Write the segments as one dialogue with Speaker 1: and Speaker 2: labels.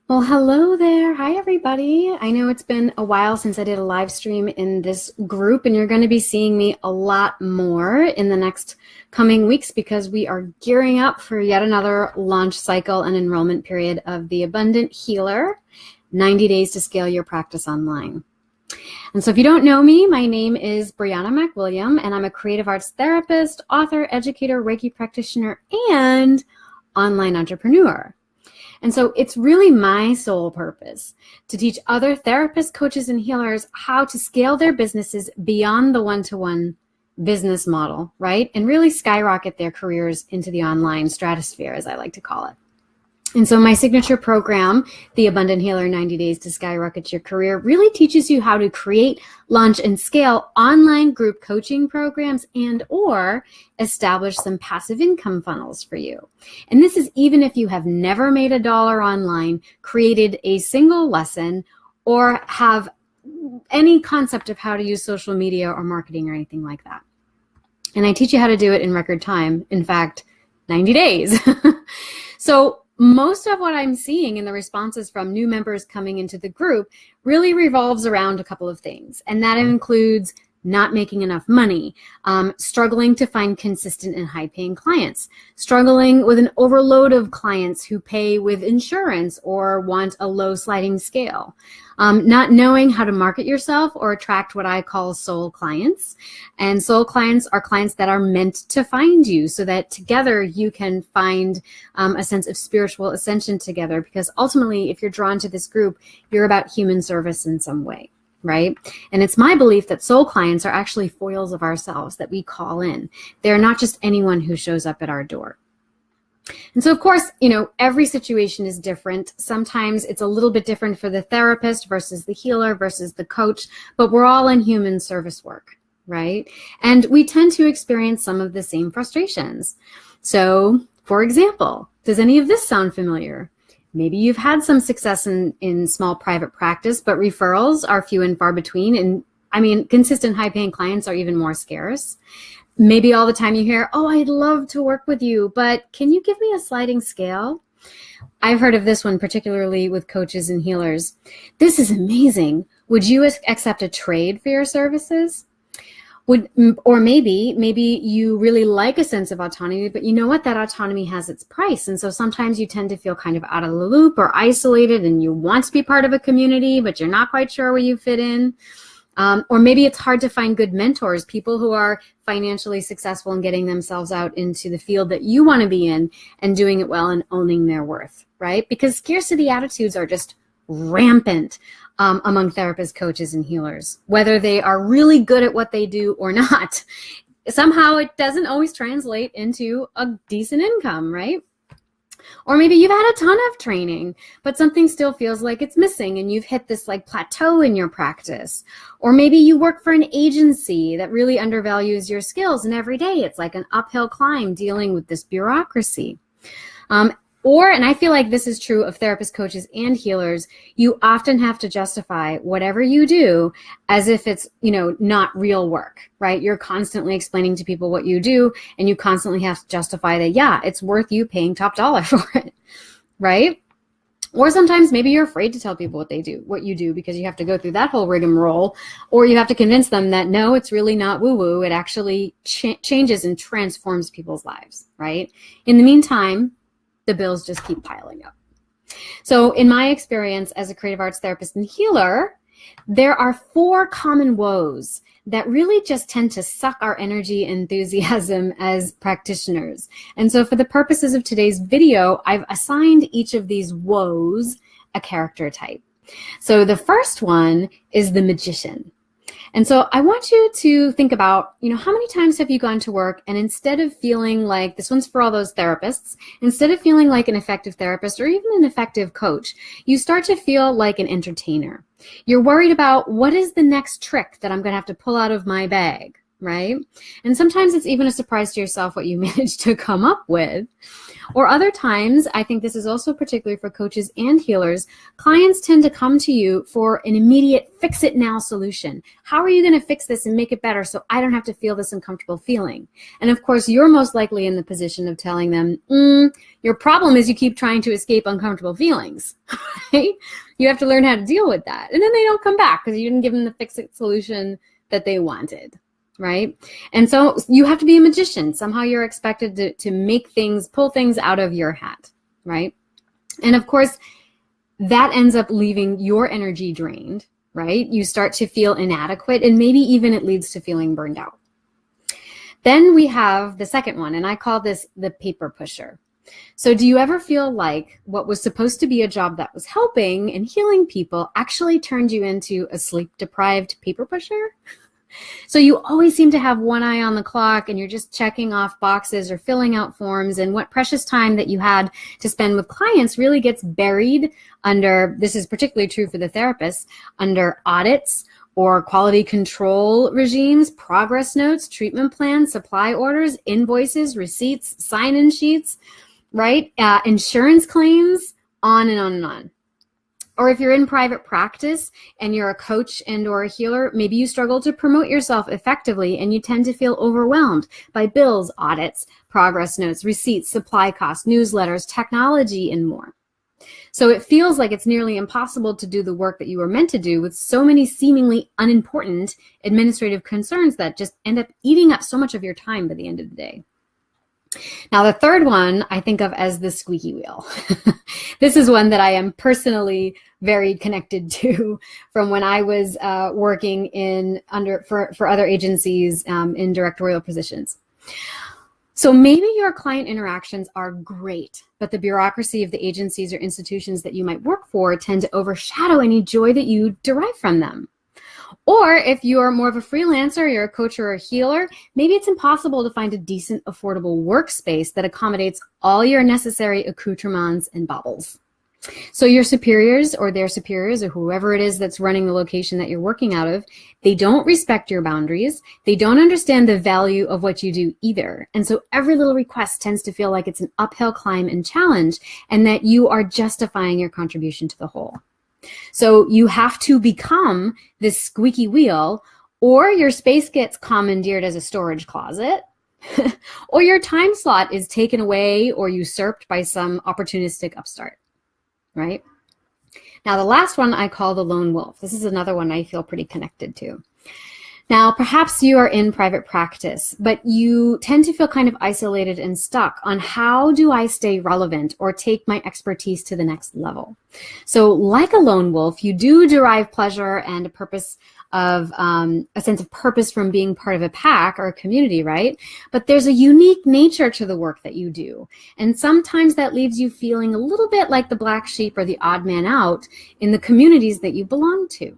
Speaker 1: Well, hello there. Hi, everybody. I know it's been a while since I did a live stream in this group, and you're going to be seeing me a lot more in the next coming weeks because we are gearing up for yet another launch cycle and enrollment period of the Abundant Healer, 90 Days to Scale Your Practice Online. And so if you don't know me, my name is Brianna McWilliam, and I'm a creative arts therapist, author, educator, Reiki practitioner, and online entrepreneur. And so it's really my sole purpose to teach other therapists, coaches, and healers how to scale their businesses beyond the one-to-one business model, right? And really skyrocket their careers into the online stratosphere, as I like to call it. And so my signature program, the Abundant Healer 90 Days to Skyrocket Your Career, really teaches you how to create, launch, and scale online group coaching programs or establish some passive income funnels for you. And this is even if you have never made $1 online, created a single lesson, or have any concept of how to use social media or marketing or anything like that. And I teach you how to do it in record time. In fact, 90 days. So most of what I'm seeing in the responses from new members coming into the group really revolves around a couple of things. And that includes not making enough money, struggling to find consistent and high-paying clients, struggling with an overload of clients who pay with insurance or want a low sliding scale, not knowing how to market yourself or attract what I call soul clients. And soul clients are clients that are meant to find you so that together you can find a sense of spiritual ascension together, because ultimately, if you're drawn to this group, you're about human service in some way. Right? And it's my belief that soul clients are actually foils of ourselves that we call in. They're not just anyone who shows up at our door. And so, of course, every situation is different. Sometimes it's a little bit different for the therapist versus the healer versus the coach, but we're all in human service work, right? And we tend to experience some of the same frustrations. So, for example, does any of this sound familiar? Maybe you've had some success in small private practice, but referrals are few and far between. And consistent high-paying clients are even more scarce. Maybe all the time you hear, "Oh, I'd love to work with you, but can you give me a sliding scale?" I've heard of this one, particularly with coaches and healers. "This is amazing. Would you accept a trade for your services?" Or maybe you really like a sense of autonomy, but you know what? That autonomy has its price. And so sometimes you tend to feel kind of out of the loop or isolated, and you want to be part of a community, but you're not quite sure where you fit in. Or maybe it's hard to find good mentors, people who are financially successful and getting themselves out into the field that you want to be in and doing it well and owning their worth, right? Because scarcity attitudes are just rampant among therapists, coaches, and healers, whether they are really good at what they do or not. Somehow it doesn't always translate into a decent income, right? Or maybe you've had a ton of training, but something still feels like it's missing and you've hit this plateau in your practice. Or maybe you work for an agency that really undervalues your skills, and every day it's like an uphill climb dealing with this bureaucracy. And I feel like this is true of therapists, coaches, and healers, you often have to justify whatever you do as if it's, not real work, right? You're constantly explaining to people what you do, and you constantly have to justify that, yeah, it's worth you paying top dollar for it, right? Or sometimes maybe you're afraid to tell people what you do, because you have to go through that whole rigmarole, or you have to convince them that, no, it's really not woo-woo. It actually changes and transforms people's lives, right? In the meantime, the bills just keep piling up. So in my experience as a creative arts therapist and healer, there are 4 common woes that really just tend to suck our energy and enthusiasm as practitioners. And so for the purposes of today's video, I've assigned each of these woes a character type. So the first one is the magician. And so I want you to think about, how many times have you gone to work and instead of feeling like, this one's for all those therapists, instead of feeling like an effective therapist or even an effective coach, you start to feel like an entertainer. You're worried about what is the next trick that I'm going to have to pull out of my bag, right? And sometimes it's even a surprise to yourself what you managed to come up with. Or other times, I think this is also particularly for coaches and healers, clients tend to come to you for an immediate fix it now solution. How are you going to fix this and make it better so I don't have to feel this uncomfortable feeling? And of course, you're most likely in the position of telling them, your problem is you keep trying to escape uncomfortable feelings, right? You have to learn how to deal with that. And then they don't come back because you didn't give them the fix it solution that they wanted. Right? And so you have to be a magician. Somehow you're expected to make things, pull things out of your hat, right? And of course, that ends up leaving your energy drained, right? You start to feel inadequate, and maybe even it leads to feeling burned out. Then we have the second one, and I call this the paper pusher. So do you ever feel like what was supposed to be a job that was helping and healing people actually turned you into a sleep-deprived paper pusher? So you always seem to have one eye on the clock and you're just checking off boxes or filling out forms, and what precious time that you had to spend with clients really gets buried under, this is particularly true for the therapists, under audits or quality control regimes, progress notes, treatment plans, supply orders, invoices, receipts, sign-in sheets, right? Insurance claims, on and on and on. Or if you're in private practice and you're a coach and or a healer, maybe you struggle to promote yourself effectively and you tend to feel overwhelmed by bills, audits, progress notes, receipts, supply costs, newsletters, technology, and more. So it feels like it's nearly impossible to do the work that you were meant to do with so many seemingly unimportant administrative concerns that just end up eating up so much of your time by the end of the day. Now, the third one I think of as the squeaky wheel. This is one that I am personally very connected to from when I was working for other agencies in directorial positions. So maybe your client interactions are great, but the bureaucracy of the agencies or institutions that you might work for tend to overshadow any joy that you derive from them. Or if you're more of a freelancer, you're a coach or a healer, maybe it's impossible to find a decent, affordable workspace that accommodates all your necessary accoutrements and baubles. So your superiors or their superiors or whoever it is that's running the location that you're working out of, they don't respect your boundaries. They don't understand the value of what you do either. And so every little request tends to feel like it's an uphill climb and challenge, and that you are justifying your contribution to the whole. So you have to become this squeaky wheel, or your space gets commandeered as a storage closet, or your time slot is taken away or usurped by some opportunistic upstart, right? Now, the last one I call the lone wolf. This is another one I feel pretty connected to. Now, perhaps you are in private practice, but you tend to feel kind of isolated and stuck on how do I stay relevant or take my expertise to the next level. So like a lone wolf, you do derive pleasure and a purpose of a sense of purpose from being part of a pack or a community, right? But there's a unique nature to the work that you do. And sometimes that leaves you feeling a little bit like the black sheep or the odd man out in the communities that you belong to.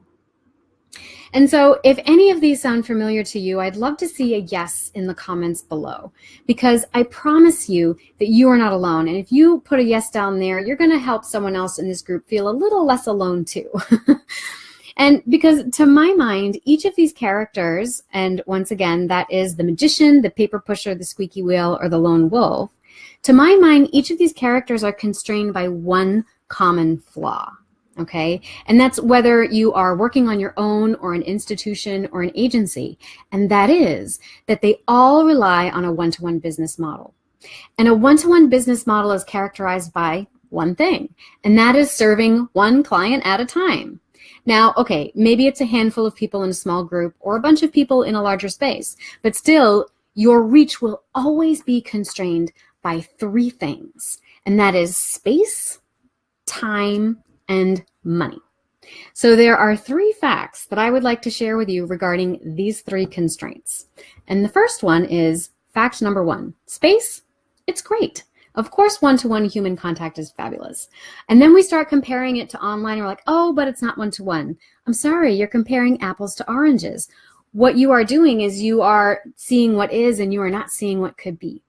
Speaker 1: And so if any of these sound familiar to you, I'd love to see a yes in the comments below, because I promise you that you are not alone. And if you put a yes down there, you're going to help someone else in this group feel a little less alone too. And because to my mind, each of these characters, and once again, that is the magician, the paper pusher, the squeaky wheel, or the lone wolf, to my mind, each of these characters are constrained by one common flaw. Okay, and that's whether you are working on your own or an institution or an agency, and that is that they all rely on a one-to-one business model. And a one-to-one business model is characterized by one thing, and that is serving one client at a time. Now, okay, maybe it's a handful of people in a small group or a bunch of people in a larger space, but still, your reach will always be constrained by three things, and that is space, time, and money. So there are three facts that I would like to share with you regarding these three constraints. And the first one is fact number one: space, it's great. Of course, one-to-one human contact is fabulous. And then we start comparing it to online, and we're like, oh, but it's not one-to-one. I'm sorry, you're comparing apples to oranges. What you are doing is you are seeing what is, and you are not seeing what could be.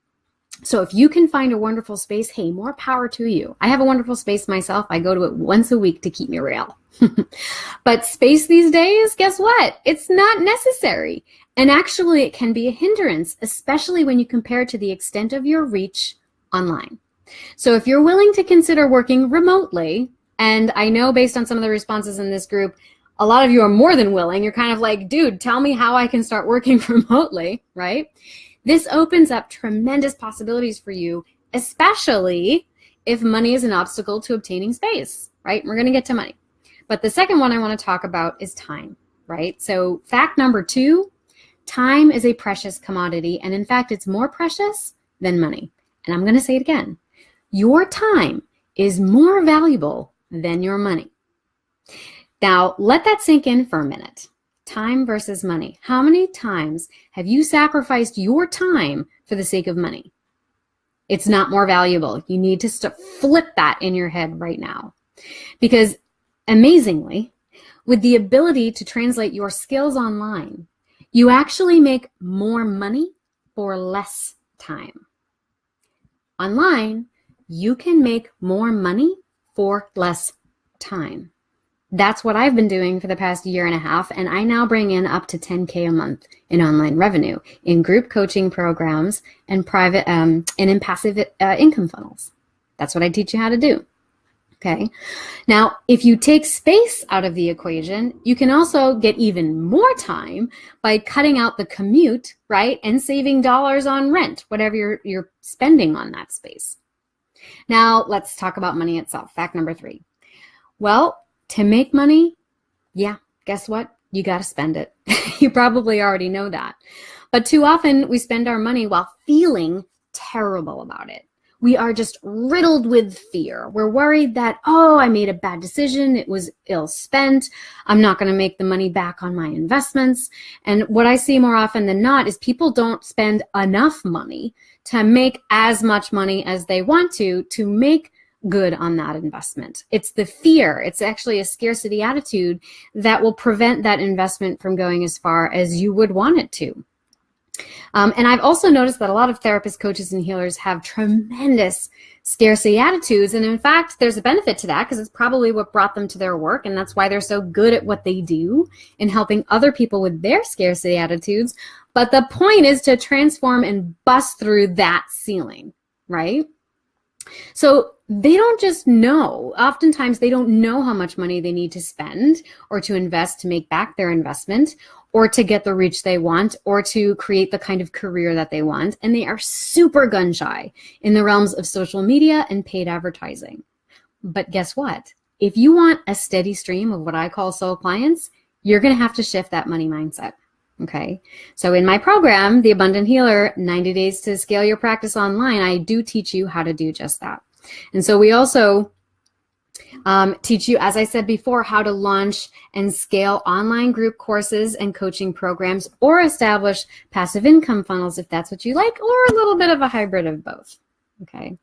Speaker 1: So if you can find a wonderful space, hey, more power to you. I have a wonderful space myself. I go to it once a week to keep me real. But space these days, guess what? It's not necessary. And actually, it can be a hindrance, especially when you compare it to the extent of your reach online. So if you're willing to consider working remotely, and I know based on some of the responses in this group, a lot of you are more than willing. You're kind of like, dude, tell me how I can start working remotely, right? This opens up tremendous possibilities for you, especially if money is an obstacle to obtaining space, right? We're going to get to money. But the second one I want to talk about is time, right? So fact number 2, time is a precious commodity. And in fact, it's more precious than money. And I'm going to say it again. Your time is more valuable than your money. Now, let that sink in for a minute. Time versus money. How many times have you sacrificed your time for the sake of money? It's not more valuable. You need to flip that in your head right now. Because amazingly, with the ability to translate your skills online, you actually make more money for less time. Online, you can make more money for less time. That's what I've been doing for the past year and a half, and I now bring in up to $10K a month in online revenue in group coaching programs and private and in passive income funnels. That's what I teach you how to do. Okay. Now, if you take space out of the equation, you can also get even more time by cutting out the commute, right, and saving dollars on rent, whatever you're spending on that space. Now, let's talk about money itself. Fact number 3. Well, to make money, yeah, guess what? You got to spend it. You probably already know that. But too often we spend our money while feeling terrible about it. We are just riddled with fear. We're worried that, oh, I made a bad decision. It was ill spent. I'm not going to make the money back on my investments. And what I see more often than not is people don't spend enough money to make as much money as they want to make good on that investment. It's the fear. It's actually a scarcity attitude that will prevent that investment from going as far as you would want it to. And I've also noticed that a lot of therapists, coaches, and healers have tremendous scarcity attitudes. And in fact, there's a benefit to that because it's probably what brought them to their work. And that's why they're so good at what they do in helping other people with their scarcity attitudes. But the point is to transform and bust through that ceiling, right? So they don't just know. Oftentimes they don't know how much money they need to spend or to invest to make back their investment or to get the reach they want or to create the kind of career that they want. And they are super gun shy in the realms of social media and paid advertising. But guess what? If you want a steady stream of what I call soul clients, you're going to have to shift that money mindset. Okay. So in my program, The Abundant Healer, 90 Days to Scale Your Practice Online, I do teach you how to do just that. And so we also teach you, as I said before, how to launch and scale online group courses and coaching programs or establish passive income funnels if that's what you like, or a little bit of a hybrid of both. Okay.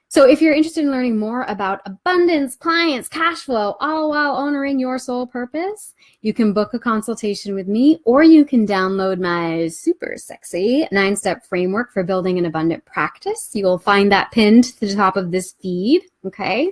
Speaker 1: So if you're interested in learning more about abundance, clients, cash flow, all while honoring your soul purpose, you can book a consultation with me, or you can download my super sexy 9-step framework for building an abundant practice. You will find that pinned to the top of this feed, okay?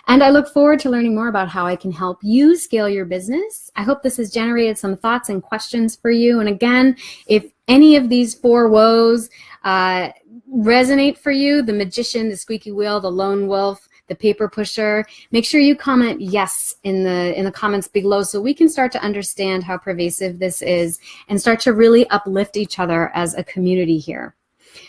Speaker 1: And I look forward to learning more about how I can help you scale your business. I hope this has generated some thoughts and questions for you. And again, if any of these 4 woes resonate for you, the magician, the squeaky wheel, the lone wolf, the paper pusher, make sure you comment yes in the comments below so we can start to understand how pervasive this is and start to really uplift each other as a community here.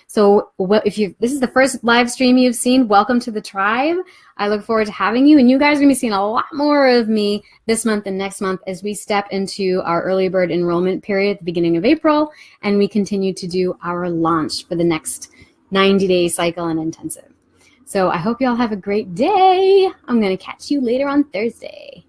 Speaker 1: So if this is the first live stream you've seen, welcome to the tribe. I look forward to having you, and you guys are going to be seeing a lot more of me this month and next month as we step into our early bird enrollment period at the beginning of April, and we continue to do our launch for the next 90-day cycle and intensive. So I hope you all have a great day. I'm going to catch you later on Thursday.